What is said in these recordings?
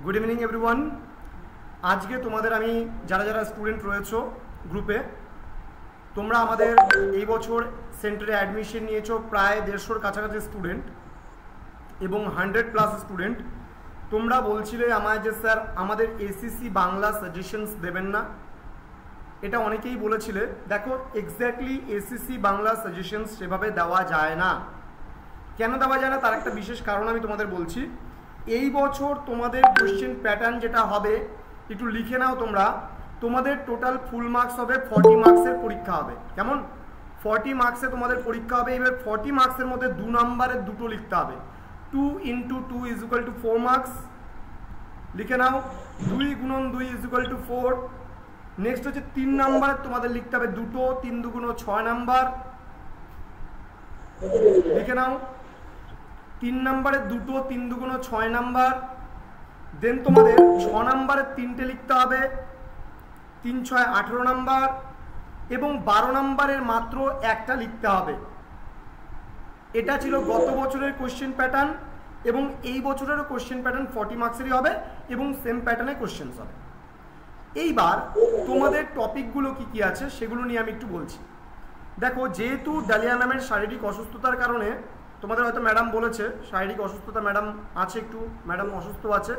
Good evening everyone. আজকে তোমাদের আমি যারা যারা স্টুডেন্ট রয়েছো গ্রুপে, তোমরা আমাদের এই বছর সেন্টারে অ্যাডমিশন নিয়েছো প্রায় 150-র কাছাকাছি স্টুডেন্ট এবং 100+ স্টুডেন্ট। তোমরা বলছিলে আমায় যে স্যার আমাদের এসিসি বাংলা সাজেশনস দেবেন না, এটা অনেকেই বলেছিলে। দেখো, এক্স্যাক্টলি এসিসি বাংলা সাজেশনস সেভাবে দেওয়া যায় না। কেন দেওয়া যায় না তার একটা বিশেষ কারণ আমি তোমাদের বলছি। এই বছর তোমাদের কোশ্চেন প্যাটার্ন যেটা হবে, একটু লিখে নাও তোমরা। তোমাদের টোটাল ফুল মার্কস হবে 40 মার্কসের পরীক্ষা হবে। কেমন? 40 মার্কসে তোমাদের পরীক্ষা হবে। এবার 40 মার্কসের মধ্যে 2 নম্বরের দুটো লিখতে হবে। 2 × 2 = 4 মার্কস। লিখে নাও। 2 × 2 = 4। নেক্সট হচ্ছে 3 নম্বরের তোমাদের লিখতে হবে দুটো, 3 × 2 = 6 নাম্বার। লিখে নাও। 3 নম্বরের দুটো, 3 × 2 = 6 নাম্বার। দেন তোমাদের 6 নম্বরের 3টে লিখতে হবে, 3 × 6 = 18 নাম্বার। এবং 12 নম্বরের মাত্র একটা লিখতে হবে। এটা ছিল গত বছরের কোশ্চেন প্যাটার্ন এবং এই বছরেরও কোশ্চেন প্যাটার্ন 40 মার্কসেরই হবে এবং সেম প্যাটার্নে কোশ্চেন্স হবে। এইবার তোমাদের টপিকগুলো কি কি আছে সেগুলো নিয়ে আমি একটু বলছি। দেখো, যেহেতু ডালিয়া ম্যামের শারীরিক অসুস্থতার কারণে, তোমাদের হয়তো ম্যাডাম বলেছে শারীরিক অসুস্থতা ম্যাডাম আছে, একটু ম্যাডাম অসুস্থ আছে,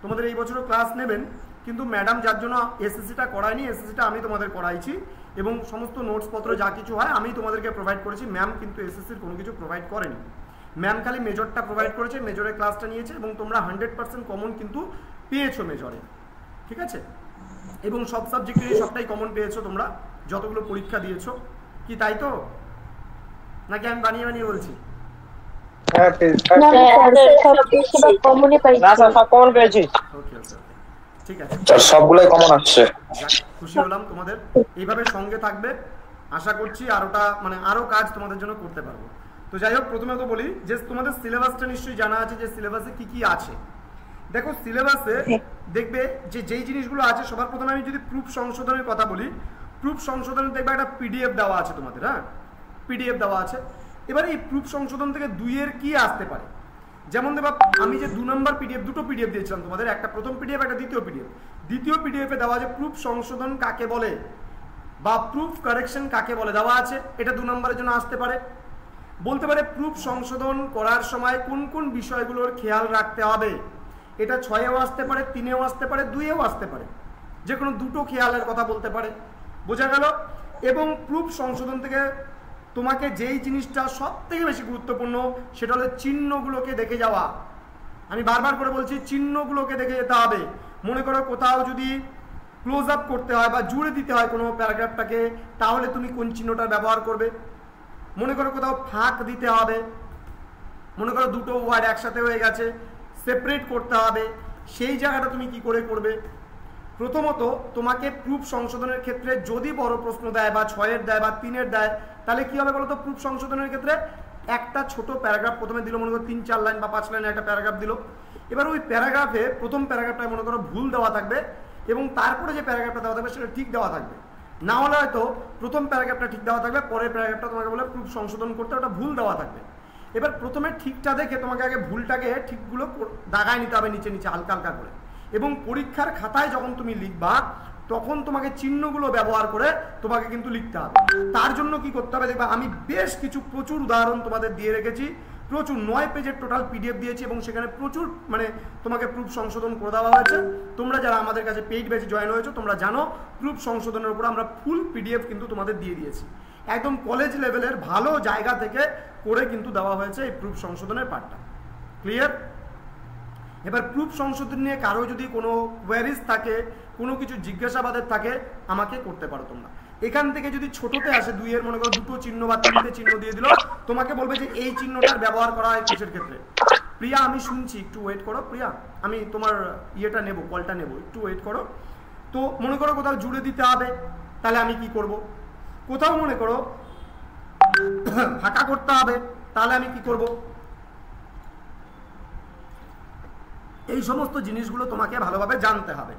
তোমাদের এই বছরও ক্লাস নেবেন। কিন্তু ম্যাডাম যার জন্য এসএসসিটা করায়নি, এসএসসিটা আমি তোমাদের করাইছি এবং সমস্ত নোটসপত্র যা কিছু হয় আমি তোমাদেরকে প্রোভাইড করেছি। ম্যাম কিন্তু এসএসসির কোনো কিছু প্রোভাইড করেনি। ম্যাম খালি মেজরটা প্রোভাইড করেছে, মেজরের ক্লাসটা নিয়েছে এবং তোমরা 100% কমন কিন্তু পেয়েছো মেজরে, ঠিক আছে? এবং সব সাবজেক্টেরই সবটাই কমন পেয়েছো তোমরা যতগুলো পরীক্ষা দিয়েছো। কি তাই তো, নাকি আমি বানিয়ে বানিয়ে বলছি? ঠিক আছে, সবগুলাই কমন আসছে। খুশি হলাম তোমাদের। এইভাবে সঙ্গে থাকবে, আশা করছি আরো কাজ তোমাদের জন্য করতে পারবো। তো যাই হোক, প্রথমে তো বলি যে তোমাদের সিলেবাসটা নিশ্চয়ই জানা আছে যে সিলেবাসে কি কি আছে। দেখো, সিলেবাসে দেখবে যে যেই জিনিসগুলো আছে, সবার প্রথমে আমি যদি প্রুফ সংশোধনের কথা বলি, প্রুফ সংশোধনের দেখবে একটা পিডিএফ দেওয়া আছে তোমাদের। হ্যাঁ, পিডিএফ দেওয়া আছে। এবারে এই প্রুফ সংশোধন থেকে 2-এর কি আসতে পারে, যেমন দেখো আমি যে 2 নম্বর পিডিএফ, দুটো পিডিএফ দিয়েছিলাম তোমাদের, একটা প্রথম পিডিএফ, একটা দ্বিতীয় পিডিএফ। দ্বিতীয় পিডিএফে দেওয়া আছে প্রুফ সংশোধন কাকে বলে বা প্রুফ কারেকশন কাকে বলে দেওয়া আছে। এটা 2 নম্বরের জন্য আসতে পারে। বলতে পারে প্রুফ সংশোধন করার সময় কোন কোন বিষয়গুলোর খেয়াল রাখতে হবে। এটা 6-এও আসতে পারে, 3-এও আসতে পারে, 2-এও আসতে পারে, যে কোনো দুটো খেয়ালের কথা বলতে পারে। বোঝা গেল? এবং প্রুফ সংশোধন থেকে তোমাকে যেই জিনিসটা সব থেকে বেশি গুরুত্বপূর্ণ সেটা হলো চিহ্নগুলোকে দেখে যাওয়া। আমি বারবার করে বলছি, চিহ্নগুলোকে দেখে যেতে হবে। মনে করো কোথাও যদি ক্লোজ আপ করতে হয় বা জুড়ে দিতে হয় কোনো প্যারাগ্রাফটাকে, তাহলে তুমি কোন চিহ্নটা ব্যবহার করবে। মনে করো কোথাও ফাঁক দিতে হবে, মনে করো দুটো ওয়ার্ড একসাথে হয়ে গেছে, সেপারেট করতে হবে, সেই জায়গাটা তুমি কি করে করবে। প্রথমত তোমাকে প্রুফ সংশোধনের ক্ষেত্রে যদি বড় প্রশ্ন দেয় বা 6-এর দেয় বা 3-এর দেয়, তাহলে কি হবে বলো তো? প্রুফ সংশোধনের ক্ষেত্রে একটা ছোট প্যারাগ্রাফ প্রথমে দিল, মনে করো 3-4 লাইন বা 5 লাইনের একটা প্যারাগ্রাফ দিল। এবার ওই প্যারাগ্রাফে প্রথম প্যারাগ্রাফটায় মনে করো ভুল দেওয়া থাকবে এবং তারপরে যে প্যারাগ্রাফটা দেওয়া থাকবে সেটা ঠিক দেওয়া থাকবে। না হলে হয়তো প্রথম প্যারাগ্রাফটা ঠিক দেওয়া থাকবে, পরের প্যারাগ্রাফটা তোমাকে বলে প্রুফ সংশোধন করতে, ওটা ভুল দেওয়া থাকবে। এবার প্রথমে ঠিকটা দেখে তোমাকে আগে ভুলটাকে ঠিকগুলো দাগায় নিতে হবে নিচে নিচে হালকা হালকা করে। এবং পরীক্ষার খাতায় যখন তুমি লিখবা তখন তোমাকে চিহ্নগুলো ব্যবহার করে তোমাকে কিন্তু লিখতে হবে। তার জন্য কি করতে হবে দেখবা, আমি বেশ কিছু প্রচুর উদাহরণ তোমাদের দিয়ে রেখেছি। প্রচুর 9 পেজের টোটাল পিডিএফ দিয়েছি এবং সেখানে প্রচুর তোমাকে প্রুফ সংশোধন করে দেওয়া হয়েছে। তোমরা যারা আমাদের কাছে পেইড ব্যাচে জয়েন হয়েছো তোমরা জানো প্রুফ সংশোধনের উপর আমরা ফুল পিডিএফ কিন্তু তোমাদের দিয়ে দিয়েছি। একদম কলেজ লেভেলের ভালো জায়গা থেকে করে কিন্তু দেওয়া হয়েছে এই প্রুফ সংশোধনের পার্টটা। ক্লিয়ার? এবার প্রুফ সংশোধন নিয়ে কারো যদি কোনো কোয়ারিজ থাকে, কোনো কিছু জিজ্ঞাসাবাদের থাকে, আমাকে করতে পারো তোমরা। এখান থেকে যদি ছোটতে আসে 2-এর, মনে করো দুটো চিহ্ন বা 3টে চিহ্ন দিয়ে দিল, তোমাকে বলবে যে এই চিহ্নটার ব্যবহার করা হয় কিসের ক্ষেত্রে। প্রিয়া, আমি শুনছি, একটু ওয়েট করো। প্রিয়া, আমি তোমার ইয়েটা নেব, কলটা নেব, একটু ওয়েট করো। তো মনে করো কোথাও জুড়ে দিতে হবে, তাহলে আমি কি করব। কোথাও মনে করো ফাঁকা করতে হবে, তাহলে আমি কি করব। এই সমস্ত জিনিসগুলো তোমাকে ভালোভাবে জানতে হবে।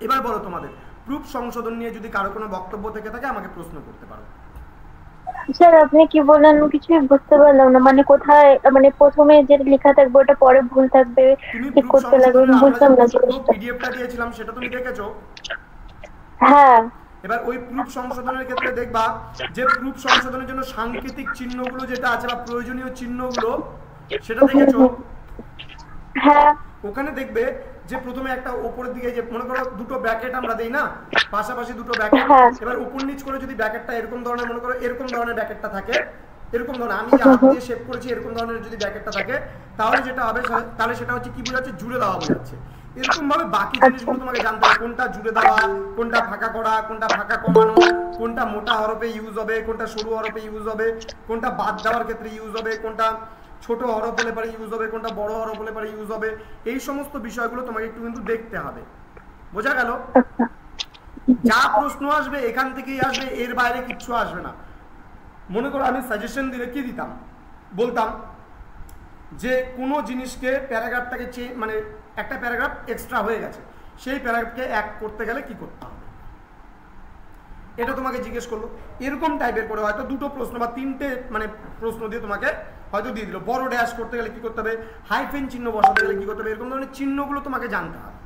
এবার বলো, তোমাদের প্রুফ সংশোধন নিয়ে যদি কারো কোনো বক্তব্য থেকে থাকে আমাকে প্রশ্ন করতে পারো। স্যার আপনি কি বললেন আমি কিছুই বুঝতে পারলাম না, মানে কোথায়, মানে প্রথমে যে লেখা থাকবে ওটা পরে ভুল থাকবে, তুমি ঠিক প্রুফ করতে লাগবে, সংশোধনের আমি আমরা যে বুঝলাম না পুরো জিনিসটা। পিডিএফটা দিয়েছিলাম সেটা তুমি দেখেছো? হ্যাঁ। এবার ওই প্রুফ সংশোধনের ক্ষেত্রে দেখবা যে প্রুফ সংশোধনের জন্য সাংকেতিক চিহ্নগুলো যেটা আছে বা প্রয়োজনীয় চিহ্নগুলো সেটা হুম দেখেছো? হুম। হ্যাঁ ওখানে দেখবে যে প্রথমে একটা উপরের দিকে যে মনে করো দুটো ব্র্যাকেট আমরা দেই না, পাশাপাশি দুটো ব্র্যাকেট। হ্যাঁ। এবার উপর নিচ করে যদি ব্র্যাকেটটা এরকম ধরনের মনে করো এরকম ধরনের ব্র্যাকেটটা থাকে, এরকম ধরনের আমি হুম হাত হুম। দিয়ে শেপ করেছি এরকম ধরনের যদি ব্র্যাকেটটা থাকে, তাহলে যেটা হবে তাহলে সেটা হচ্ছে কি বোঝাচ্ছে, জুড়ে দেওয়া বোঝাচ্ছে। এরকম ভাবে বাকি আচ্ছা জিনিসগুলো তোমাকে জানতে হবে, কোনটা জুড়ে দেওয়া, কোনটা ফাঁকা করা, কোনটা ফাঁকা কমানো, কোনটা মোটা হরফে ইউজ হবে, কোনটা সরু হরফে ইউজ হবে, কোনটা বাদ দেওয়ার ক্ষেত্রে ইউজ হবে, কোনটা ছোট হরফ হলে পরে ইউজ হবে, কোনটা বড় হরফ হলে পরে ইউজ হবে। এই সমস্ত বিষয়গুলো তোমাকে একটু কিন্তু দেখতে হবে। বোঝা গেল? আচ্ছা। যা প্রশ্ন আসবে এখান থেকেই আসবে, এর বাইরে কিচ্ছু আসবে না। মনে করো আমি সাজেশন দিলে কি দিতাম, বলতাম যে কোনো জিনিসকে প্যারাগ্রাফটাকে মানে একটা প্যারাগ্রাফ এক্সট্রা হয়ে গেছে, সেই প্যারাগ্রাফকে এক করতে গেলে কি করতে হবে, এটা তোমাকে জিজ্ঞেস করলো। এরকম টাইপের করে হয়তো দুটো প্রশ্ন বা তিনটে মানে প্রশ্ন দিয়ে তোমাকে হয়তো দিয়ে দিল। বড় ড্যাশ করতে গেলে কি করতে হবে, হাইফেন চিহ্ন বসাতে গেলে কি করতে হবে, এরকম ধরনের চিহ্নগুলো তোমাকে জানতে হবে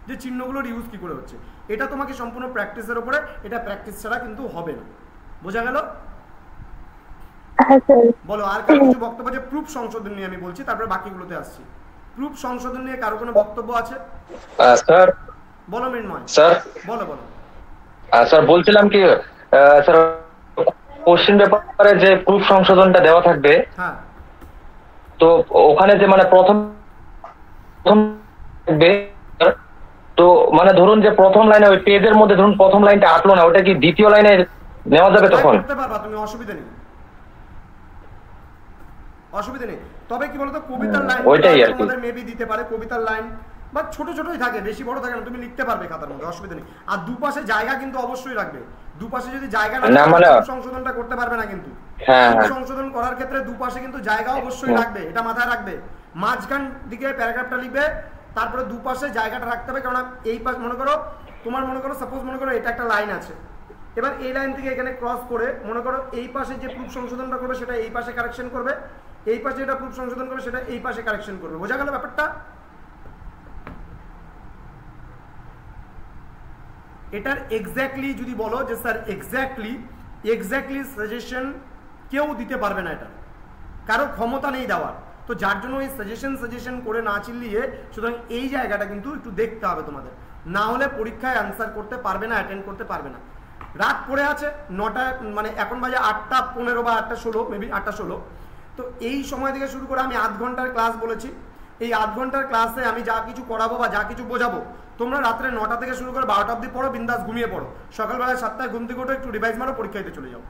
যে চিহ্নগুলোর ইউজ কি করে হচ্ছে। এটা তোমাকে সম্পূর্ণ প্র্যাকটিসের উপরে, এটা প্র্যাকটিস ছাড়া কিন্তু হবে না। বোঝা গেল? হ্যাঁ স্যার। বলো আর কারো কিছু বক্তব্য? যে প্রুফ সংশোধন নিয়ে আমি বলছি, তারপরে বাকিগুলোতে আসছি। প্রুফ সংশোধন নিয়ে কারো কোনো বক্তব্য আছে? স্যার। বলো মৃন্ময়। স্যার। বলো বলো। স্যার বলছিলাম কি স্যার, কোশ্চেন পেপারে যে প্রুফ সংশোধনটা দেওয়া থাকবে, হ্যাঁ, তো ওখানে যে মানে প্রথম থাকবে, তো মানে ধরুন যে প্রথম লাইনে ওই পেজের মধ্যে ধরুন প্রথম লাইনটা আটলো না, ওটা কি দ্বিতীয় লাইনে নেওয়া যাবে তখন? করতে পারবা তুমি, অসুবিধা নেই, অসুবিধা নেই। তবে কি বলতো, কবিতার লাইন ওইটাই আর কি। তোমাদের মেবি দিতে পারে, কবিতার লাইন বা ছোট ছোটই থাকে, বেশি বড় থাকে না, তুমি লিখতে পারবে খাতার মধ্যে, অসুবিধা নেই। আর দুপাশে জায়গা কিন্তু অবশ্যই রাখবে। দুপাশে যদি জায়গা না থাকে মানে সংশোধনটা করতে পারবে না কিন্তু। হ্যাঁ সংশোধন করার ক্ষেত্রে দুপাশে কিন্তু জায়গা অবশ্যই রাখবে, এটা মাথায় রাখবে। মাঝখান দিকে প্যারাগ্রাফটা লিখবে, তারপরে দুপাশে জায়গাটা রাখতে হবে। কারণ এই পাশ মনে করো তোমার, মনে করো সাপোজ মনে করো এটা একটা লাইন আছে, এবার এই লাইন থেকে এখানে ক্রস করে মনে করো এই পাশে যে প্রুফ সংশোধনটা করবে সেটা এই পাশে কারেকশন করবে, এই পাশে যেটা প্রুফ সংশোধন করবে সেটা এই পাশে কারেকশন করবে। বোঝা গেল ব্যাপারটা? এটার এক্স্যাক্টলি যদি বলো যে স্যার এক্স্যাক্টলি সাজেশন কেউ দিতে পারবে না, এটা কারো ক্ষমতা নেই দেওয়ার। তো যার জন্য এই সাজেশন করে না চিল্লিয়ে, সুতরাং এই জায়গাটা কিন্তু একটু দেখতে হবে তোমাদের, না হলে পরীক্ষায় অ্যান্সার করতে পারবে না, অ্যাটেন্ড করতে পারবে না। রাত পড়ে আছে 9টা, মানে এখন বাজে 8:15 বা 8:16, মেবি 8:16। তো এই সময় থেকে শুরু করে আমি 8 ঘন্টার ক্লাস বলেছি। এই 8 ঘন্টার ক্লাসে আমি যা কিছু করাবো বা যা কিছু বোঝাবো, তোমরা রাত্রে 9টা থেকে শুরু করে 12টা অবধি পড়ো, বিন্দাস ঘুমিয়ে পড়ো, সকালবেলা 7টায় ঘুম থেকে উঠে একটু রিভাইজ মারো, পরীক্ষা দিতে চলে যাও।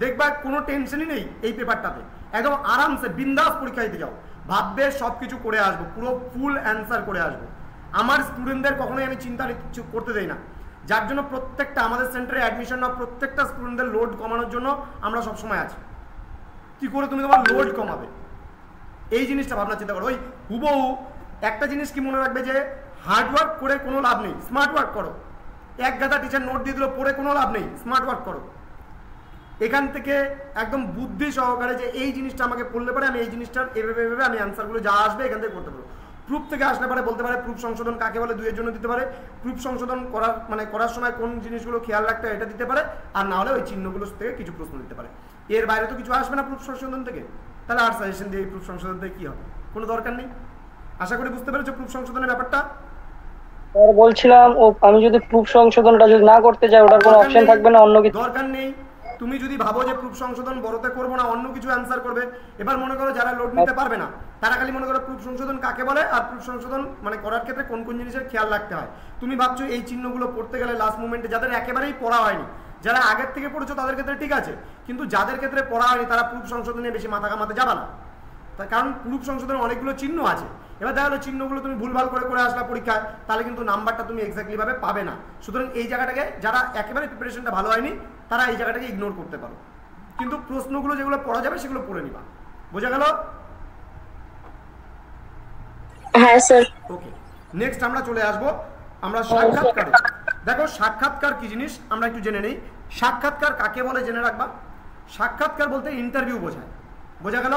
দেখবা কোনো টেনশনই নেই এই পেপারটাতে, একদম আরামসে বিন্দাস পরীক্ষা দিতে যাও। ভাববে সব কিছু করে আসবো, পুরো ফুল অ্যান্সার করে আসবো। আমার স্টুডেন্টদের কখনোই আমি চিন্তা করতে দেই না, যার জন্য প্রত্যেকটা আমাদের সেন্টারে অ্যাডমিশন না, প্রত্যেকটা স্টুডেন্টদের লোড কমানোর জন্য আমরা সবসময় আছি। কি করে তুমি তোমার লোড কমাবে, এই জিনিসটা ভাবনা চিন্তা করো। ওই হুবহু একটা জিনিস কি মনে রাখবে, যে হার্ডওয়ার্ক করে কোনো লাভ নেই, স্মার্ট ওয়ার্ক করো। এক গাদা টিচার নোট দিয়ে দিল, পড়ে কোনো লাভ নেই, স্মার্ট ওয়ার্ক করো। এখান থেকে একদম বুদ্ধি সহকারে যে এই জিনিসটা আমাকে পড়লে পারে, আমি এই জিনিসটার এভাবে এভাবে আমি অ্যান্সারগুলো যা আসবে এখান থেকে করতে পারবো। প্রুফ থেকে আসলে পারে বলতে পারে প্রুফ সংশোধন কাকে বলে, দুইয়ের জন্য দিতে পারে। প্রুফ সংশোধন করার মানে করার সময় কোন জিনিসগুলো খেয়াল রাখতে হয় এটা দিতে পারে, আর না হলে ওই চিহ্নগুলো থেকে কিছু প্রশ্ন দিতে পারে। এর বাইরে তো কিছু আসবে না প্রুফ সংশোধন থেকে, তাহলে আর সাজেশন দিয়ে প্রুফ সংশোধন থেকে কি হবে, কোনো দরকার নেই। আশা করি বুঝতে পেরেছো প্রুফ সংশোধনের ব্যাপারটা। স্যার বলছিলাম, ও আমি যদি প্রুফ সংশোধনটা যদি না করতে চাই, ওটার কোনো অপশন থাকবে না অন্য কিছু? দরকার নেই। তুমি যদি ভাবো যে প্রুফ সংশোধন বড়তে করবো না, অন্য কিছু অ্যান্সার করবে, এবার মনে করো যারা লোড নিতে পারবে না তারা খালি মনে করো প্রুফ সংশোধন কাকে বলে আর প্রুফ সংশোধন মানে করার ক্ষেত্রে কোন কোন জিনিসের খেয়াল রাখতে হয়। তুমি ভাবছো এই চিহ্নগুলো পড়তে গেলে লাস্ট মোমেন্টে, যাদের একেবারেই পড়া হয়নি, যারা আগের থেকে পড়েছো তাদের ক্ষেত্রে ঠিক আছে, কিন্তু যাদের ক্ষেত্রে পড়া হয়নি তারা প্রুফ সংশোধনে বেশি মাথা কামাতে যাবে না। তার কারণ প্রুফ সংশোধনের অনেকগুলো চিহ্ন আছে। এবার দেখা গেলো চিহ্নগুলো তুমি ভুলভাল করে আসলা পরীক্ষায়, তাহলে কিন্তু নাম্বারটা তুমি এক্স্যাক্টলি ভাবে পাবে না। সুতরাং এই জায়গাটাকে যারা একেবারে প্রিপারেশনটা ভালো হয়নি তারা এই জায়গাটাকে ইগনোর করতে পারো, কিন্তু প্রশ্নগুলো যেগুলো পড়া যাবে সেগুলো পড়ে নিবা। বোঝা গেল? হ্যাঁ স্যার। ওকে, নেক্সট আমরা চলে আসবো আমরা সাক্ষাৎকারে। দেখো সাক্ষাৎকার কি জিনিস আমরা একটু জেনে নেই। সাক্ষাৎকার কাকে বলে জেনে রাখবা। সাক্ষাৎকার বলতে ইন্টারভিউ বোঝায়, বোঝা গেল?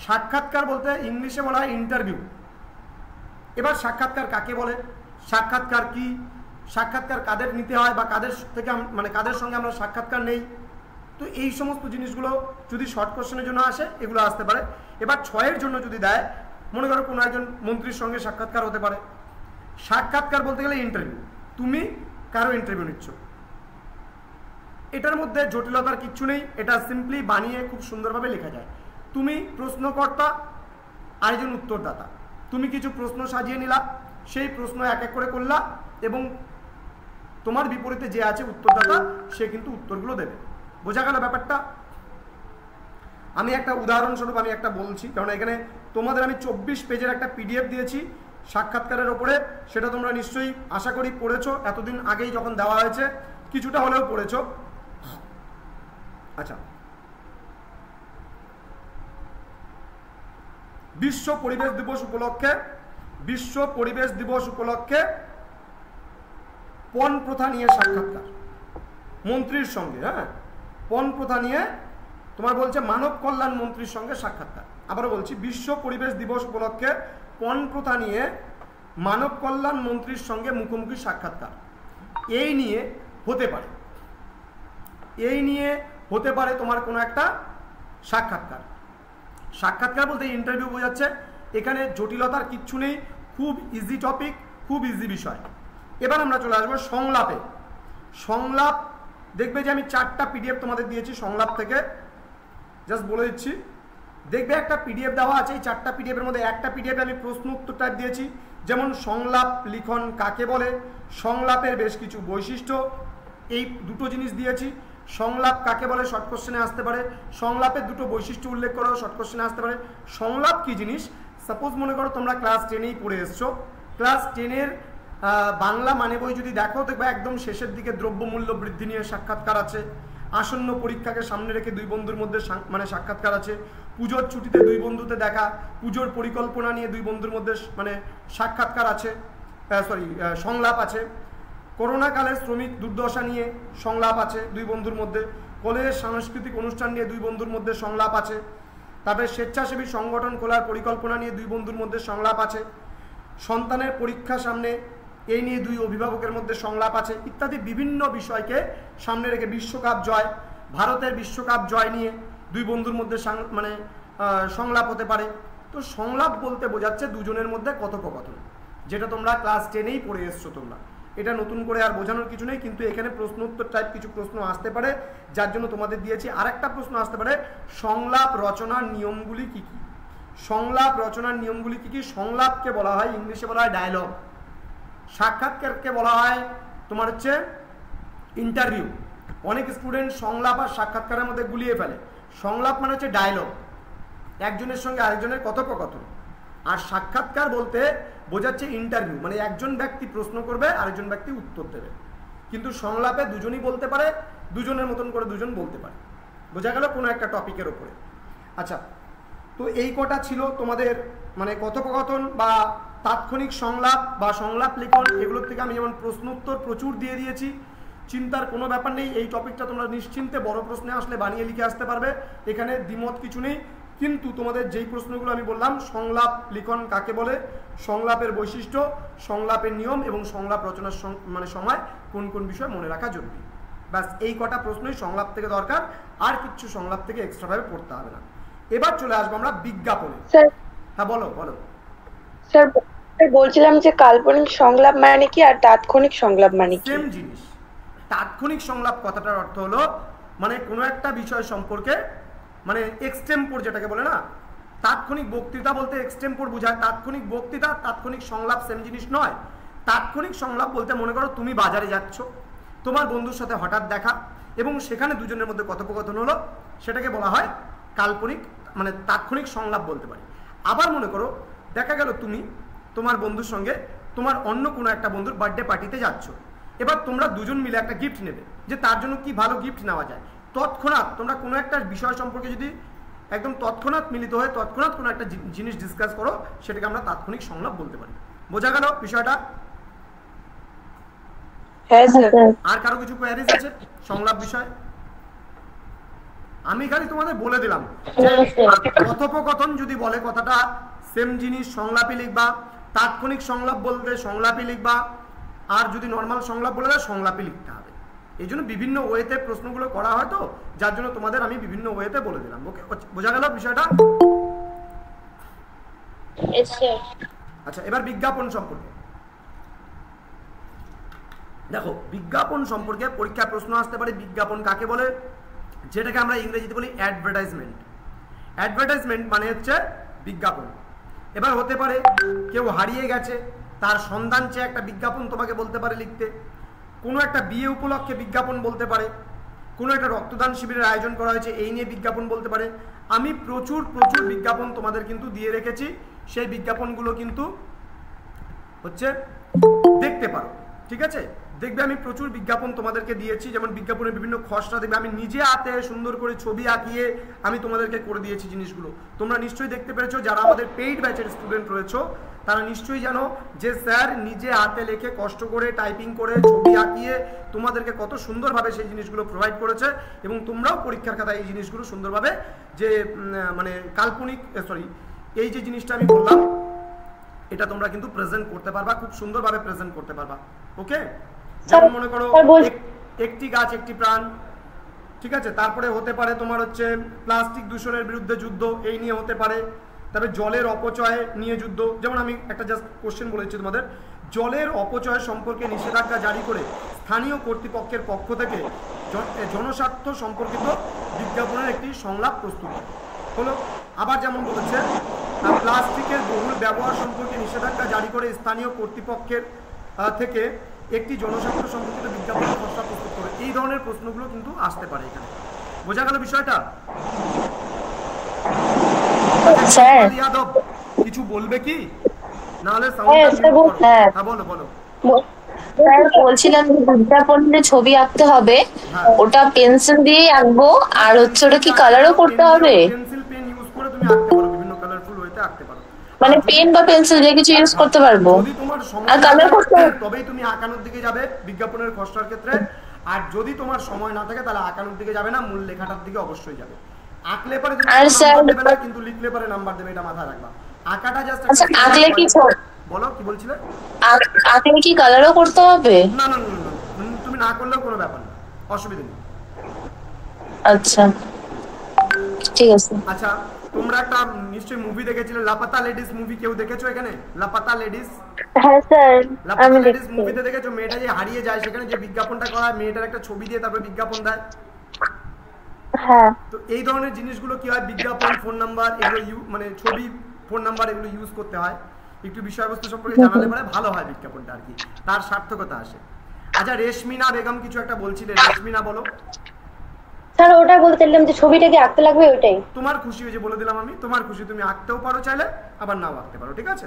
সাক্ষাৎকার বলতে ইংলিশে বলা হয় ইন্টারভিউ। এবার সাক্ষাৎকার কাকে বলে, সাক্ষাৎকার কি, সাক্ষাৎকার কাদের নিতে হয় বা কাদের থেকে মানে কাদের সঙ্গে আমরা সাক্ষাৎকার নেই, তো এই সমস্ত জিনিসগুলো যদি শর্ট কোশ্চেনের জন্য আসে এগুলো আসতে পারে। এবার 6 এর জন্য যদি দেয়, মনে করো কোনো একজন মন্ত্রীর সঙ্গে সাক্ষাৎকার হতে পারে। সাক্ষাৎকার বলতে গেলে ইন্টারভিউ, তুমি কারো ইন্টারভিউ নিচ্ছ। এটার মধ্যে জটিলতার কিচ্ছু নেই, এটা সিম্পলি বানিয়ে খুব সুন্দরভাবে লেখা যায়। তুমি প্রশ্নকর্তা, আরেকজন উত্তরদাতা, তুমি কিছু প্রশ্ন সাজিয়ে নিলা, সেই প্রশ্ন এক এক করে করলা এবং তোমার বিপরীতে যে আছে উত্তরদাতা সে কিন্তু উত্তরগুলো দেবে। বোঝা গেল ব্যাপারটা? আমি একটা উদাহরণস্বরূপ আমি একটা বলছি, কারণ এখানে তোমাদের আমি 24 পেজের একটা পিডিএফ দিয়েছি সাক্ষাৎকারের ওপরে, সেটা তোমরা নিশ্চয়ই আশা করি পড়েছো, এতদিন আগেই যখন দেওয়া হয়েছে কিছুটা হলেও পড়েছো। আচ্ছা, বিশ্ব পরিবেশ দিবস উপলক্ষে, বিশ্ব পরিবেশ দিবস উপলক্ষে পণ প্রথা নিয়ে সাক্ষাৎকার মন্ত্রীর সঙ্গে। হ্যাঁ, পণ প্রথা নিয়ে তোমার বলছে মানব কল্যাণ মন্ত্রীর সঙ্গে সাক্ষাৎকার। আবারও বলছি, বিশ্ব পরিবেশ দিবস উপলক্ষে পণ প্রথা নিয়ে মানব কল্যাণ মন্ত্রীর সঙ্গে মুখোমুখি সাক্ষাৎকার। এই নিয়ে হতে পারে, এই নিয়ে হতে পারে তোমার কোনো একটা সাক্ষাৎকার। সাক্ষাৎকার বলতে ইন্টারভিউ বোঝাচ্ছে, এখানে জটিলতার কিচ্ছু নেই, খুব ইজি টপিক, খুব ইজি বিষয়। এবার আমরা চলে আসবো সংলাপে। সংলাপ দেখবে যে আমি 4টা পিডিএফ তোমাদের দিয়েছি সংলাপ থেকে, জাস্ট বলে দিচ্ছি। দেখবে একটা পিডিএফ দেওয়া আছে, এই 4টা পিডিএফের মধ্যে একটা পিডিএফে আমি প্রশ্ন উত্তর টাইপ দিয়েছি, যেমন সংলাপ লিখন কাকে বলে, সংলাপের বেশ কিছু বৈশিষ্ট্য, এই দুটো জিনিস দিয়েছি। সংলাপ কাকে বলে শর্ট কোশ্চেনে আসতে পারে, সংলাপের দুটো বৈশিষ্ট্য উল্লেখ করো শর্ট কোশ্চেনে আসতে পারে। সংলাপ কি জিনিস, সাপোজ মনে করো তোমরা ক্লাস 10এই পড়ে এসছো, ক্লাস 10-এর বাংলা মানে বই যদি দেখো দেখবে একদম শেষের দিকে দ্রব্যমূল্য বৃদ্ধি নিয়ে সাক্ষাৎকার আছে, আসন্ন পরীক্ষাকে সামনে রেখে দুই বন্ধুর মধ্যে মানে সাক্ষাৎকার আছে, পুজোর ছুটিতে দুই বন্ধুতে দেখা, পুজোর পরিকল্পনা নিয়ে দুই বন্ধুর মধ্যে মানে সাক্ষাৎকার আছে, সংলাপ আছে। করোনাকালে শ্রমিক দুর্দশা নিয়ে সংলাপ আছে দুই বন্ধুর মধ্যে, কলেজের সাংস্কৃতিক অনুষ্ঠান নিয়ে দুই বন্ধুর মধ্যে সংলাপ আছে, তারপরে স্বেচ্ছাসেবী সংগঠন খোলার পরিকল্পনা নিয়ে দুই বন্ধুর মধ্যে সংলাপ আছে, সন্তানের পরীক্ষা সামনে এই নিয়ে দুই অভিভাবকের মধ্যে সংলাপ আছে, ইত্যাদি বিভিন্ন বিষয়কে সামনে রেখে বিশ্বকাপ জয়, ভারতের বিশ্বকাপ জয় নিয়ে দুই বন্ধুর মধ্যে মানে সংলাপ হতে পারে। তো সংলাপ বলতে বোঝাচ্ছে দুজনের মধ্যে কথোপকথন, যেটা তোমরা ক্লাস 10এই পড়ে এসছো তোমরা, এটা নতুন করে আর বোঝানোর কিছু নেই। কিন্তু এখানে প্রশ্ন উত্তর টাইপ কিছু প্রশ্ন আসতে পারে, যার জন্য তোমাদের দিয়েছি। আরেকটা প্রশ্ন আসতে পারে, সংলাপ রচনার নিয়মগুলি কি কি। সংলাপ রচনার নিয়মগুলি কি কি? সংলাপকে বলা হয় ইংলিশে বলা হয় ডায়লগ, সাক্ষাৎকারকে বলা হয় তোমার হচ্ছে ইন্টারভিউ। অনেক স্টুডেন্ট সংলাপ আর সাক্ষাৎকারের মধ্যে গুলিয়ে ফেলে। সংলাপ মানে হচ্ছে ডায়লগ, একজনের সঙ্গে আরেকজনের কথোপকথন, আর সাক্ষাৎকার বলতে বোঝাচ্ছে ইন্টারভিউ, মানে একজন ব্যক্তি প্রশ্ন করবে আরেকজন ব্যক্তি উত্তর দেবে। কিন্তু সংলাপে দুজনই বলতে পারে, দুজনের মতন করে দুজন বলতে পারে। বোঝা গেল কোনো একটা টপিকের ওপরে। আচ্ছা, তো এই কটা ছিল তোমাদের মানে কথোপকথন বা তাৎক্ষণিক সংলাপ বা সংলাপ লিখন। এগুলোর থেকে আমি যেমন প্রশ্ন উত্তর প্রচুর দিয়ে দিয়েছি, চিন্তার কোনো ব্যাপার নেই। এই টপিকটা তোমরা নিশ্চিন্তে বড় প্রশ্নে আসলে বানিয়ে লিখে আসতে পারবে, এখানে দ্বিমত কিছু নেই। কিন্তু তোমাদের যেই প্রশ্নগুলো আমি বললাম, সংলাপ লিখন কাকে বলে, সংলাপের বৈশিষ্ট্য, সংলাপের নিয়ম এবং সংলাপ রচনার মানে সময় কোন কোন বিষয় মনে রাখা জরুরি, ব্যাস এই কটা প্রশ্নই সংলাপ থেকে দরকার, আর কিছু সংলাপ থেকে এক্সট্রাভাবে পড়তে হবে না। এবার চলে আসবো আমরা বিজ্ঞাপনে। হ্যাঁ বলো বলো। স্যার বলছিলাম যে কাল্পনিক সংলাপ মানে কি আর তাৎক্ষণিক সংলাপ মানে কি? সেম জিনিস। তাৎক্ষণিক সংলাপ কথাটার অর্থ হলো মানে কোনো একটা বিষয় সম্পর্কে মানে এক্সটেম্পোর যেটাকে বলে না, তাৎক্ষণিক বক্তৃতা বলতে এক্সটেম্পোর বোঝায়। তাৎক্ষণিক বক্তৃতা তাৎক্ষণিক সংলাপ সেম জিনিস নয়। তাৎক্ষণিক সংলাপ বলতে মনে করো তুমি বাজারে যাচ্ছ, তোমার বন্ধুর সাথে হঠাৎ দেখা এবং সেখানে দুজনের মধ্যে কথোপকথন হলো, সেটাকে বলা হয় কাল্পনিক মানে তাৎক্ষণিক সংলাপ বলতে পারি। আবার মনে করো দেখা গেল তুমি তোমার বন্ধুর সঙ্গে তোমার অন্য কোনো একটা বন্ধুর বার্থডে পার্টিতে যাচ্ছ, এবার তোমরা দুজন মিলে একটা গিফট নেবে, যে তার জন্য কি ভালো গিফট নেওয়া যায়। তৎক্ষণাৎ তোমরা কোনো একটা বিষয় সম্পর্কে যদি একদম তৎক্ষণাৎ মিলিত হয়ে তৎক্ষণাৎ কোনো একটা জিনিস ডিসকাস করো, সেটাকে আমরা তাৎক্ষণিক সংলাপ বলতে পারি। বোঝা গেল বিষয়টা? হ্যাঁ স্যার। আর কারো কিছু কোয়ারিজ আছে সংলাপ বিষয়? আমি খালি তোমাদের বলে দিলাম যে কথোপকথন যদি বলে কথাটা সেম জিনিস সংলাপই লিখবা, তাৎক্ষণিক সংলাপ বলতে সংলাপই লিখবা, আর যদি নর্মাল সংলাপ বলে দেয় সংলাপই লিখতে হবে। এই জন্য বিভিন্ন ওয়েতে প্রশ্নগুলো করা হয়, তো যার জন্য তোমাদের আমি বিভিন্ন ওয়েতে বলে দিলাম। ওকে, বোঝা গেল বিষয়টা? আচ্ছা, এবার বিজ্ঞাপন সম্পর্কে দেখো। বিজ্ঞাপন সম্পর্কে পরীক্ষায় প্রশ্ন আসতে পারে, বিজ্ঞাপন কাকে বলে, যেটাকে আমরা ইংরেজিতে বলি অ্যাডভার্টাইজমেন্ট। অ্যাডভার্টাইজমেন্ট মানে হচ্ছে বিজ্ঞাপন। এবার হতে পারে কেউ হারিয়ে গেছে, তার সন্ধান চেয়ে একটা বিজ্ঞাপন তোমাকে বলতে পারে লিখতে, কোনো একটা বিয়ে উপলক্ষে বিজ্ঞাপন বলতে পারে, কোনো একটা রক্তদান শিবিরের আয়োজন করা হয়েছে এই নিয়ে বিজ্ঞাপন বলতে পারে। আমি প্রচুর প্রচুর বিজ্ঞাপন তোমাদের কিন্তু দিয়ে রেখেছি, সেই বিজ্ঞাপনগুলো কিন্তু হচ্ছে দেখতে পারো, ঠিক আছে? দেখবে আমি প্রচুর বিজ্ঞাপন তোমাদেরকে দিয়েছি, যেমন বিজ্ঞাপনের বিভিন্ন খসড়া দেখবে আমি নিজে হাতে সুন্দর করে ছবি আঁকিয়ে আমি তোমাদেরকে করে দিয়েছি জিনিসগুলো। তোমরা নিশ্চয়ই দেখতে পেরেছো, যারা আমাদের পেইড ব্যাচের স্টুডেন্ট রয়েছো তারা নিশ্চয়ই জানো যে স্যার নিজে হাতে লেখে কষ্ট করে টাইপিং করে ছবি আঁকিয়ে তোমাদেরকে কত সুন্দরভাবে সেই জিনিসগুলো প্রোভাইড করেছে, এবং তোমরাও পরীক্ষার খাতায় এই জিনিসগুলো সুন্দরভাবে যে মানে কাল্পনিক এই যে জিনিসটা আমি বললাম এটা তোমরা কিন্তু প্রেজেন্ট করতে পারবা, খুব সুন্দরভাবে প্রেজেন্ট করতে পারবা। ওকে, যেমন মনে করো একটি গাছ একটি প্রাণ, ঠিক আছে? তারপরে হতে পারে তোমার হচ্ছে প্লাস্টিক দূষণের বিরুদ্ধে যুদ্ধ, এই নিয়ে হতে পারে। তবে জলের অপচয় নিয়ে যুদ্ধ, যেমন আমি একটা জাস্ট কোশ্চেন বলেছি তোমাদের, জলের অপচয় সম্পর্কে নিষেধাজ্ঞা জারি করে স্থানীয় কর্তৃপক্ষের পক্ষ থেকে জনস্বার্থ সম্পর্কিত বিজ্ঞাপনের একটি সংলাপ প্রস্তুত হলো। আবার যেমন বলেছে প্লাস্টিকের বহুল ব্যবহার সম্পর্কে নিষেধাজ্ঞা জারি করে স্থানীয় কর্তৃপক্ষের থেকে একটি জনস্বার্থ সম্পর্কিত বিজ্ঞাপনের খসড়া প্রস্তুত করে। এই ধরনের প্রশ্নগুলো কিন্তু আসতে পারে এখানে। বোঝা গেল বিষয়টা? কিছু বলবে কি? নাহলে বলো বলো। বলছিলাম বিজ্ঞাপনের ছবি আঁকতে হবে, ওটা পেন্সিল দিয়ে আঁকবো, আর হচ্ছে ওটা কি কালারও করতে হবে? পেন্সিল পেন ইউজ করে তুমি আঁকতে পারো, বিভিন্ন কালারফুল ওয়েতে আঁকতে পারো, মানে পেন বা পেন্সিল যে কিছু ইউজ করতে পারবো। যদি তোমার সময় আর কালার করতে তবেই তুমি আঁকানোর দিকে যাবে বিজ্ঞাপনের খসড়ার ক্ষেত্রে, আর যদি তোমার সময় না থাকে তাহলে আঁকানোর দিকে যাবে না, মূল লেখাটার দিকে অবশ্যই যাবে। আঁকলে পরে তুমি নাম্বার দেবে না, কিন্তু লিখলে পরে নাম্বার দেবে, এটা মাথায় রাখবা। আঁকাটা জাস্ট আঁকলে কি বলো, কি বলছিলে? আঁকলে কি কালারও করতে হবে? না না না, তুমি না করলেও কোনো ব্যাপার না, অসুবিধা নেই। আচ্ছা ঠিক আছে। আচ্ছা, তোমরা একটা নিশ্চয়ই মুভি দেখেছিলে, লাপাতা লেডিস মুভি, কেউ দেখেছো এখানে? লাপাতা লেডিস? হ্যাঁ স্যার, লাপাতা লেডিস মুভিতে দেখেছো মেয়েটা যে হারিয়ে যায়, সেখানে যে বিজ্ঞাপনটা করা হয় মেয়েটার একটা ছবি দিয়ে তারপরে বিজ্ঞাপন দেয়। হ্যাঁ, তো এই ধরনের জিনিসগুলো কি হয়, বিজ্ঞাপন, ফোন নাম্বার এগুলো মানে ছবি, ফোন নাম্বার এগুলো ইউজ করতে হয়। একটু বিষয়বস্তু সম্পর্কে জানালে পরে ভালো হয় বিজ্ঞাপনটা, আর কি তার সার্থকতা আসে। আচ্ছা, রেশমিনা বেগম কিছু একটা বলছিলে, রেশমিনা বলো। স্যার ওটা বলতেছিলাম যে ছবিটা কি আঁকতে লাগবে, ওইটাই। তোমার খুশি হয়েছে বলে দিলাম আমি, তোমার খুশি, তুমি আঁকতেও পারো চাইলে, আবার নাও আঁকতে পারো, ঠিক আছে?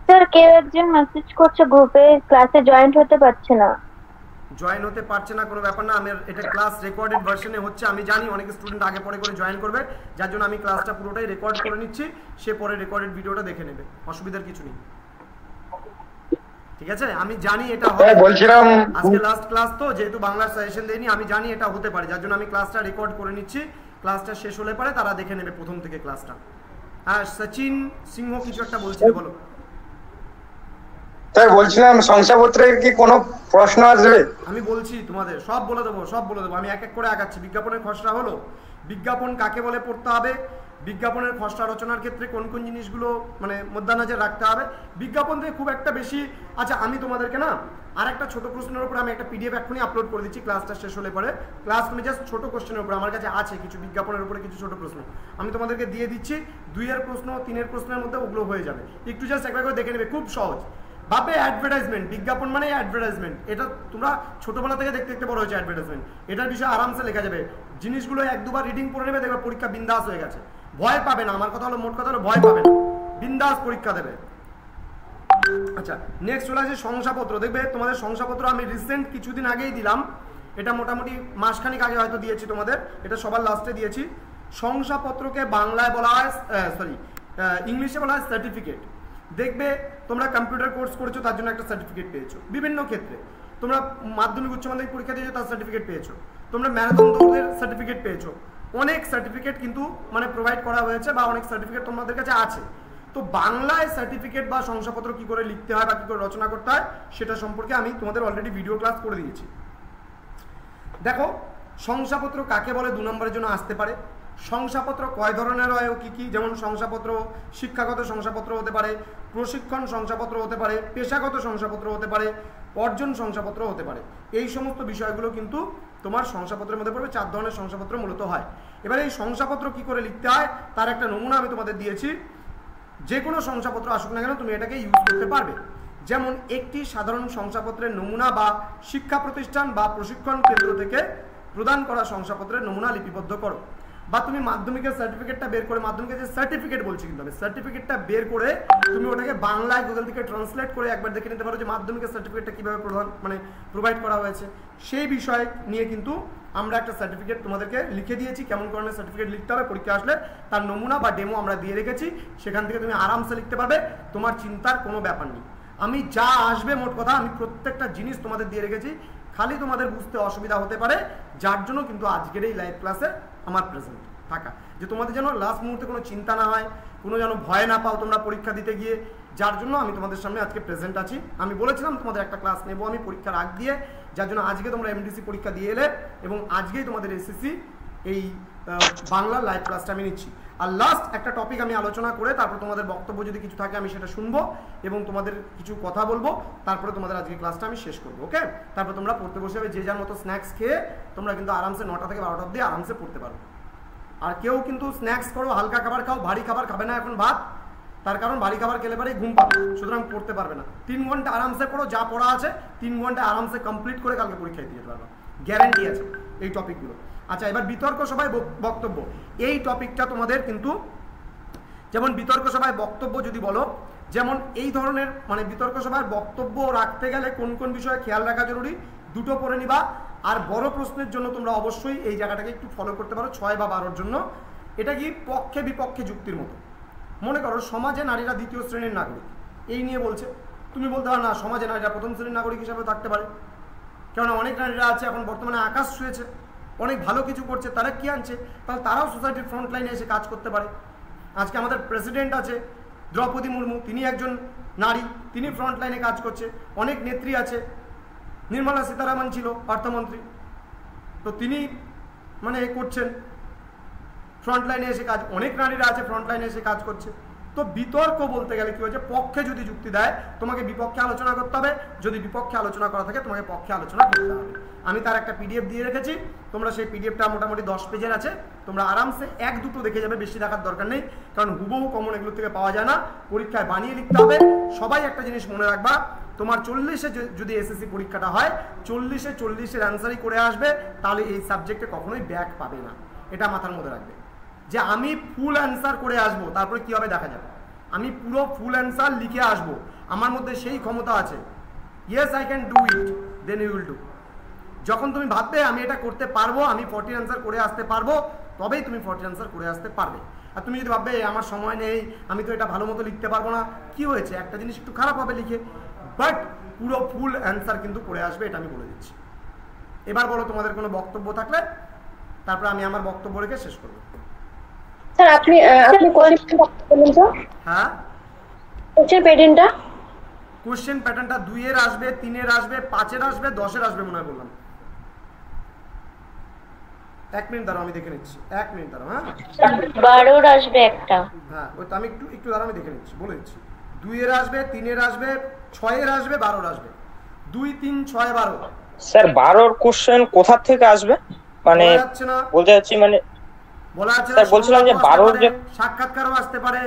স্যার কেউ একজন মেসেজ করছে গ্রুপে, ক্লাসে জয়েন্ট হতে পারছে না। জয়েন হতে পারছে না, কোনো ব্যাপার না। আমার এটা ক্লাস রেকর্ডেড ভার্সনে হচ্ছে, আমি জানি অনেক স্টুডেন্ট আগে পরে করে জয়েন করবে, যার জন্য আমি ক্লাসটা পুরোটাই রেকর্ড করে নিচ্ছি, সে পরে রেকর্ডেড ভিডিওটা দেখে নেবে, অসুবিধার কিছু নেই, ঠিক আছে? আমি জানি এটা হবে, বলছিলাম আজকে লাস্ট ক্লাস তো, যেহেতু বাংলার সাজেশন দেইনি, আমি জানি এটা হতে পারে, যার জন্য আমি ক্লাসটা রেকর্ড করে নিচ্ছি। ক্লাসটা শেষ হলে পরে তারা দেখে নেবে প্রথম থেকে ক্লাসটা। হ্যাঁ, সচিন সিংহ কিছু একটা বলছিলে, বলো। স্যার বলছিলাম শংসাপত্রের কি কোনো প্রশ্ন আসবে? আমি বলছি তোমাদের সব বলে দেবো, সব বলে দেবো, আমি এক এক করে আগাচ্ছি। বিজ্ঞাপনের খসড়া হলো, বিজ্ঞাপন কাকে বলে পড়তে হবে, বিজ্ঞাপনের খসড়া রচনার ক্ষেত্রে কোন কোন জিনিসগুলো মানে মধ্যনজর রাখতে হবে, বিজ্ঞাপন থেকে খুব একটা বেশি। আচ্ছা, আমি তোমাদেরকে না আর একটা ছোট প্রশ্নের উপর আমি একটা পিডিএফ এখনই আপলোড করে দিচ্ছি, ক্লাসটা শেষ হলে পরে। ক্লাস তুমি জাস্ট ছোট কোশ্চেনের উপর, আমার কাছে আছে কিছু বিজ্ঞাপনের উপরে কিছু ছোট প্রশ্ন, আমি তোমাদেরকে দিয়ে দিচ্ছি। 2 এর প্রশ্ন 3 এর প্রশ্নের মধ্যে ওগুলো হয়ে যাবে, একটু জাস্ট একবার করে দেখে নেবে, খুব সহজ ভাবে। অ্যাডভার্টাইজমেন্ট, বিজ্ঞাপন মানে অ্যাডভার্টাইজমেন্ট, এটা তোমরা ছোটবেলা থেকে দেখতে দেখতে বড় হয়েছে অ্যাডভার্টাইজমেন্ট, এটার বিষয়ে আরামসে লেখা যাবে। জিনিসগুলো 1-2 রিডিং পড়ে নেবে, দেখবে পরীক্ষা বিন্দাস হয়ে গেছে, ভয় পাবে না। আমার কথা হলো, মোট কথা হলো ভয় পাবে না, বিন্দাস পরীক্ষা দেবে। আচ্ছা, নেক্সট চলে আসে শংসাপত্র। দেখবে তোমাদের শংসাপত্র আমি রিসেন্ট কিছুদিন আগেই দিলাম, এটা মোটামুটি মাসখানিক আগে হয়তো দিয়েছি তোমাদের, এটা সবার লাস্টে দিয়েছি। শংসাপত্রকে বাংলায় বলা হয়, ইংলিশে বলা হয় সার্টিফিকেট। দেখবে তোমরা কম্পিউটার কোর্স করেছো, তার জন্য একটা সার্টিফিকেট পেয়েছো। বিভিন্ন ক্ষেত্রে তোমরা মাধ্যমিক উচ্চ মাধ্যমিক পরীক্ষা দিয়েছো, তার সার্টিফিকেট পেয়েছো। তোমরা ম্যারাথন দৌড়ের সার্টিফিকেট পেয়েছো, অনেক সার্টিফিকেট কিন্তু মানে প্রোভাইড করা হয়েছে বা অনেক সার্টিফিকেট তোমাদের কাছে আছে। তো বাংলায় সার্টিফিকেট বা শংসাপত্র কি করে লিখতে হয় বা কি করে রচনা করতে হয় সেটা সম্পর্কে আমি তোমাদের অলরেডি ভিডিও ক্লাস করে দিয়েছি। দেখো শংসাপত্র কাকে বলে 2 নম্বরের জন্য আসতে পারে। শংসাপত্র কয় ধরনের হয় ও কি কি, যেমন শংসাপত্র শিক্ষাগত শংসাপত্র হতে পারে, প্রশিক্ষণ শংসাপত্র হতে পারে, পেশাগত শংসাপত্র হতে পারে, অর্জন শংসাপত্র হতে পারে। এই সমস্ত বিষয়গুলো কিন্তু তোমার শংসাপত্রের মধ্যে পড়বে। 4 ধরনের শংসাপত্র মূলত হয়। এবার এই শংসাপত্র কি করে লিখতে হয় তার একটা নমুনা আমি তোমাদের দিয়েছি। যে কোনো শংসাপত্র আসুক না কেন তুমি এটাকে ইউজ করতে পারবে। যেমন একটি সাধারণ শংসাপত্রের নমুনা বা শিক্ষা প্রতিষ্ঠান বা প্রশিক্ষণ কেন্দ্র থেকে প্রদান করা শংসাপত্রের নমুনা লিপিবদ্ধ করো। বা তুমি মাধ্যমিকের সার্টিফিকেটটা বের করে, মাধ্যমিকের যে সার্টিফিকেট বলছি কিন্তু আমি, সার্টিফিকেটটা বের করে তুমি ওটাকে বাংলায় গুগল থেকে ট্রান্সলেট করে একবার দেখে নিতে পারো যে মাধ্যমিকের সার্টিফিকেটটা কীভাবে প্রোভাইড করা হয়েছে। সেই বিষয় নিয়ে কিন্তু আমরা একটা সার্টিফিকেট তোমাদেরকে লিখে দিয়েছি, কেমন ধরনের সার্টিফিকেট লিখতে হবে পরীক্ষা আসলে তার নমুনা বা ডেমো আমরা দিয়ে রেখেছি। সেখান থেকে তুমি আরামসে লিখতে পারবে, তোমার চিন্তার কোনো ব্যাপার নেই। আমি যা আসবে মোট কথা আমি প্রত্যেকটা জিনিস তোমাদের দিয়ে রেখেছি, খালি তোমাদের বুঝতে অসুবিধা হতে পারে, যার জন্য কিন্তু আজকের এই লাইভ ক্লাসে আমার প্রেজেন্ট থাকা, যে তোমাদের যেন লাস্ট মুহূর্তে কোনো চিন্তা না হয়, কোনো যেন ভয় না পাও তোমরা পরীক্ষা দিতে গিয়ে, যার জন্য আমি তোমাদের সামনে আজকে প্রেজেন্ট আছি। আমি বলেছিলাম তোমাদের একটা ক্লাস নেব আমি পরীক্ষার আগ দিয়ে, যার জন্য আজকে তোমরা এমডিসি পরীক্ষা দিয়ে এলে এবং আজকেই তোমাদের এসএসসি এই বাংলা লাইভ ক্লাসটা আমি নিচ্ছি। আর লাস্ট একটা টপিক আমি আলোচনা করে তারপর তোমাদের বক্তব্য যদি কিছু থাকে আমি সেটা শুনবো এবং তোমাদের কিছু কথা বলবো, তারপরে তোমাদের আজকে ক্লাসটা আমি শেষ করবো। ওকে, তারপর তোমরা পড়তে বসে যাবে, যে যার মতো স্ন্যাক্স খেয়ে তোমরা কিন্তু আরামসে 9টা থেকে 12টা অবধি আরামসে পড়তে পারো। আর কেউ কিন্তু স্ন্যাক্স করো, হালকা খাবার খাও, ভারী খাবার খাবে না এখন ভাত, তার কারণ ভারী খাবার খেলে পারে ঘুম পাবে, সুতরাং পড়তে পারবে না। 3 ঘন্টা আরামসে পড়ো, যা পড়া আছে 3 ঘন্টা আরামসে কমপ্লিট করে কালকে পরীক্ষায় দিয়ে পারবে, গ্যারান্টি আছে এই টপিকগুলো। আচ্ছা, এবার বিতর্ক সভায় বক্তব্য, এই টপিকটা তোমাদের কিন্তু যেমন বিতর্ক সভায় বক্তব্য যদি বলো, যেমন এই ধরনের মানে বিতর্ক সভায় বক্তব্য রাখতে গেলে কোন কোন বিষয়ে খেয়াল রাখা জরুরি দুটো পড়ে নিবা। আর বড় প্রশ্নের জন্য তোমরা অবশ্যই এই জায়গাটাকে একটু ফলো করতে পারো 6 বা 12-র জন্য। এটা কি পক্ষে বিপক্ষে যুক্তির মতো। মনে করো সমাজে নারীরা 2য় শ্রেণীর নাগরিক, এই নিয়ে বলছে, তুমি বলতে পারো না সমাজে নারীরা 1ম শ্রেণীর নাগরিক হিসাবে থাকতে পারে, কেননা অনেক নারীরা আছে এখন বর্তমানে আকাশ ছুঁয়েছে, অনেক ভালো কিছু করছে, তারা কি আনছে, তাহলে তারাও সোসাইটির ফ্রন্ট লাইনে এসে কাজ করতে পারে। আজকে আমাদের প্রেসিডেন্ট আছে দ্রৌপদী মুর্মু, তিনি একজন নারী, তিনি ফ্রন্ট লাইনে কাজ করছে। অনেক নেত্রী আছে, নির্মলা সীতারামন ছিল অর্থমন্ত্রী, তো তিনি মানে করছেন ফ্রন্ট লাইনে এসে কাজ, অনেক নারীরা আছে ফ্রন্ট লাইনে এসে কাজ করছে। তো বিতর্ক বলতে গেলে কি হচ্ছে, পক্ষে যদি যুক্তি দেয় তোমাকে বিপক্ষে আলোচনা করতে হবে, যদি বিপক্ষে আলোচনা করা থাকে তোমাকে পক্ষে আলোচনা করতে হবে। আমি তার একটা পিডিএফ দিয়ে রেখেছি, তোমরা সেই পিডিএফটা মোটামুটি 10 পেজের আছে, তোমরা আরামসে 1-2টো দেখে যাবে, বেশি দেখার দরকার নেই, কারণ হুবহু কমন এগুলো থেকে পাওয়া যায় না, পরীক্ষায় বানিয়ে লিখতে হবে। সবাই একটা জিনিস মনে রাখবা, তোমার 40-এ যদি এসএসসি পরীক্ষাটা হয় 40-এর অ্যান্সারই করে আসবে, তাহলে এই সাবজেক্টে কখনোই ব্যাক পাবে না, এটা মাথার মধ্যে রাখবে। যে আমি ফুল অ্যান্সার করে আসবো, তারপরে কি হবে দেখা যাবে, আমি পুরো ফুল অ্যান্সার লিখে আসবো, আমার মধ্যে সেই ক্ষমতা আছে, yes I can do it, then you will do. যখন তুমি ভাববে আমি এটা করতে পারবো, আমি 40 অ্যান্সার করে আসতে পারবো, তবেই তুমি 40 অ্যান্সার করে আসতে পারবে। আর তুমি যদি ভাববে আমার সময় নেই, আমি তো এটা ভালো মতো লিখতে পারবো না, কি হয়েছে, একটা জিনিস একটু খারাপ হবে লিখে, বাট পুরো ফুল অ্যান্সার কিন্তু করে আসবে, এটা আমি বলে দিচ্ছি। এবার বলো তোমাদের কোনো বক্তব্য থাকলে, তারপর আমি আমার বক্তব্য রেখে শেষ করবো। স্যার আপনি কোশ্চেন বলুন তো। হ্যাঁ, কোশ্চেন প্যাটার্নটা, কোশ্চেন প্যাটার্নটা 2-এর আসবে, 3-এর আসবে, 5-এর আসবে, 10-এর আসবে মনে হয় বললাম। 1 মিনিট দাঁড়াও, আমি দেখে নিচ্ছি, 1 মিনিট দাঁড়াও। হ্যাঁ, 12-র আসবে একটা। হ্যাঁ, ওই তো আমি একটু দাঁড়াও, আমি দেখে নিচ্ছি, বলে দিচ্ছি। 2-এর আসবে, 3-এর আসবে, 6-এর আসবে, 12-র আসবে। 2, 3, 6, 12। স্যার 12-র কোশ্চেন কোথা থেকে আসবে মানে যাচ্ছে না, বলতে যাচ্ছি, মানে বলা আছে স্যার বলছিলাম যে 12-র যে সাক্ষাৎকারও আসতে পারে,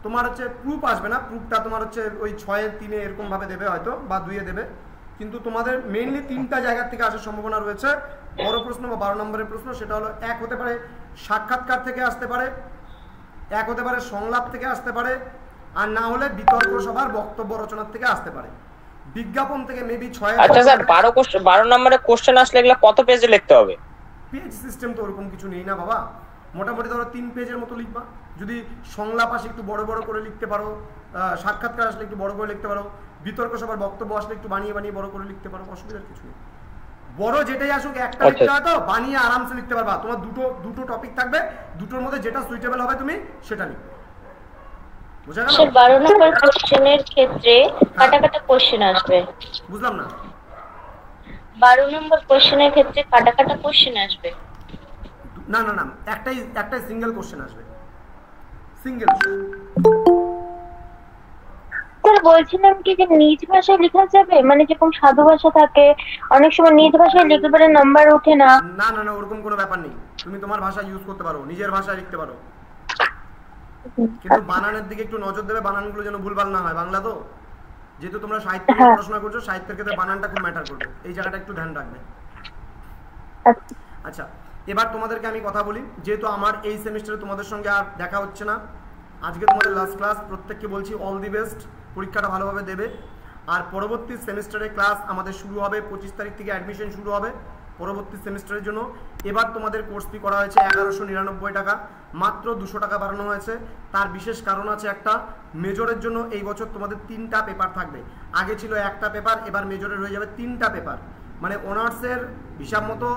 তোমার হচ্ছে প্রুফ আসবে না, প্রুফটা তোমার হচ্ছে ওই 6-এ 3-এ এরকম ভাবে দেবে হয়তো, বা 2-এ দেবে, কিন্তু তোমাদের মেইনলি 3টা জায়গা থেকে আসার সম্ভাবনা রয়েছে। বড় প্রশ্ন বা 12 নম্বরের প্রশ্ন, সেটা হলো 1 হতে পারে সাক্ষাৎকার থেকে আসতে পারে, 1 হতে পারে সংলাপ থেকে আসতে পারে, আর না হলে বিতর্ক সভার বক্তব্য রচনার থেকে আসতে পারে, বিজ্ঞাপন থেকে মেবি 6। আচ্ছা স্যার 12 নম্বরের কোশ্চেন আসলে এগুলো কত পেজে লিখতে হবে? পেজ সিস্টেম তো ওরকম কিছু নেই না বাবা, মোটামুটি ধরো 3 পেজের মতো লিখবা। যদি সংলাপ আসে একটু বড় বড় করে লিখতে পারো, সাক্ষাৎকার আসলে একটু বড় করে লিখতে পারো, বিতর্ক সভার বক্তব্য আসলে একটু বানিয়ে বড় করে লিখতে পারো, অসুবিধার কিছু নেই। বড় যেটাই আসুক একটা লিখতে হয় তো, বানিয়ে আরামসে লিখতে পারবা। তোমার দুটো টপিক থাকবে, দুটোর মধ্যে যেটা সুইটেবল হবে তুমি সেটা লিখবে। বুঝা গেল? স্যার 12 নম্বর কোশ্চেনের ক্ষেত্রে কাটা কাটা কোশ্চেন আসবে। বুঝলাম না। 12 নম্বর কোশ্চেনের ক্ষেত্রে কাটা কাটা কোশ্চেন আসবে। না না না, একটাই সিঙ্গেল কোশ্চেন আসবে, সিঙ্গেল। স্যার বলছিলাম কি যে নিজ ভাষায় লেখা যাবে, মানে যেরকম সাধু ভাষা থাকে অনেক সময় নিজ ভাষায় লিখতে পারে নাম্বার ওঠে না। না না না, ওরকম কোনো ব্যাপার নেই, তুমি তোমার ভাষা ইউজ করতে পারো, নিজের ভাষায় লিখতে পারো, কিন্তু বানানের দিকে একটু নজর দেবে, বানানগুলো যেন ভুলভাল না হয়। বাংলা তো, যেহেতু তোমরা সাহিত্য নিয়ে পড়াশোনা করছো, সাহিত্যের ক্ষেত্রে বানানটা খুব ম্যাটার করবে, এই জায়গাটা একটু ধ্যান রাখবে। আচ্ছা, এবার তোমাদেরকে আমি কথা বলি, যেহেতু আমার এই সেমিস্টারে তোমাদের সঙ্গে আর দেখা হচ্ছে না, আজকে তোমাদের লাস্ট ক্লাস, প্রত্যেককে বলছি অল দি বেস্ট, পরীক্ষাটা ভালোভাবে দেবে। আর পরবর্তী সেমিস্টারের ক্লাস আমাদের শুরু হবে 25 তারিখ থেকে, অ্যাডমিশন শুরু হবে পরবর্তী সেমিস্টারের জন্য। এবার তোমাদের কোর্স ফি করা হয়েছে 1199 টাকা, মাত্র 200 টাকা বাড়ানো হয়েছে। তার বিশেষ কারণ আছে একটা, মেজরের জন্য এই বছর তোমাদের 3টা পেপার থাকবে, আগে ছিল একটা পেপার, এবার মেজরের হয়ে যাবে 3টা পেপার। মানে অনার্সের হিসাব মতো,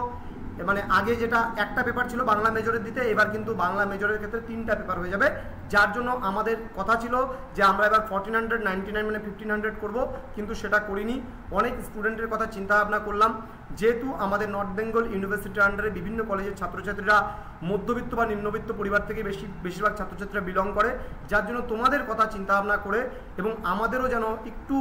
মানে আগে যেটা একটা পেপার ছিল বাংলা মেজরের দিতে, এবার কিন্তু বাংলা মেজরের ক্ষেত্রে 3টা পেপার হয়ে যাবে। যার জন্য আমাদের কথা ছিল যে আমরা এবার 1499 মানে 1500 করব, কিন্তু সেটা করিনি। অনেক স্টুডেন্টের কথা চিন্তা ভাবনা করলাম, যেহেতু আমাদের নর্থ বেঙ্গল ইউনিভার্সিটির আন্ডারে বিভিন্ন কলেজের ছাত্রছাত্রীরা মধ্যবিত্ত বা নিম্নবিত্ত পরিবার থেকে বেশিরভাগ ছাত্রছাত্রীরা বিলং করে, যার জন্য তোমাদের কথা চিন্তা ভাবনা করে এবং আমাদেরও যেন একটু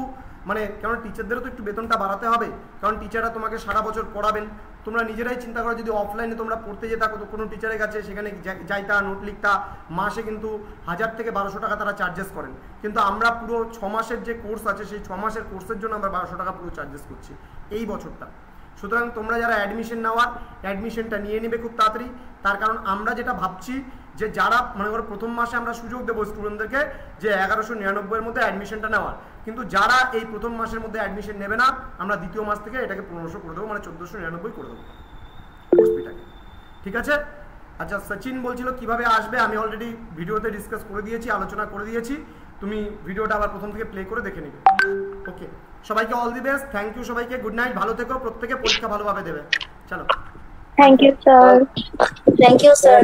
মানে, কারণ টিচারদেরও তো একটু বেতনটা বাড়াতে হবে, কারণ টিচাররা তোমাকে সারা বছর পড়াবেন। তোমরা নিজেরাই চিন্তা করো, যদি অফলাইনে তোমরা পড়তে যেতে থাকো, তো কোনো টিচারের কাছে সেখানে যাইতা, নোট লিখতা, মাসে কিন্তু 1000 থেকে 1200 টাকা তারা চার্জেস করেন, কিন্তু আমরা পুরো 6 মাসের যে কোর্স আছে, সেই 6 মাসের কোর্সের জন্য আমরা 1200 টাকা পুরো চার্জেস করছি এই বছরটা। সুতরাং তোমরা যারা অ্যাডমিশন নেওয়ার, অ্যাডমিশনটা নিয়ে নেবে খুব তাড়াতাড়ি। তার কারণ আমরা যেটা ভাবছি যে যারা মনে করো প্রথম মাসে আমরা সুযোগ দেবো স্টুডেন্টদেরকে যে 1199 মধ্যে অ্যাডমিশনটা নেওয়ার, কিন্তু যারা এই প্রথম মাসের মধ্যে অ্যাডমিশন নেবে না, আমরা দ্বিতীয় মাস থেকে এটাকে 1500 করে দেবো, মানে 1499 করে দেবো কোর্স ফিটাকে। ঠিক আছে? আচ্ছা, সচিন বলছিল কিভাবে আসবে, আমি অলরেডি ভিডিওতে ডিসকাস করে দিয়েছি, আলোচনা করে দিয়েছি, তুমি ভিডিওটা আবার প্রথম থেকে প্লে করে দেখে নিবে। ওকে, সবাইকে all the best, thank you সবাইকে, গুড নাইট, ভালো থেকো, প্রত্যেকে পরীক্ষা ভালোভাবে দেবে। চলো, thank you sir. Thank you sir.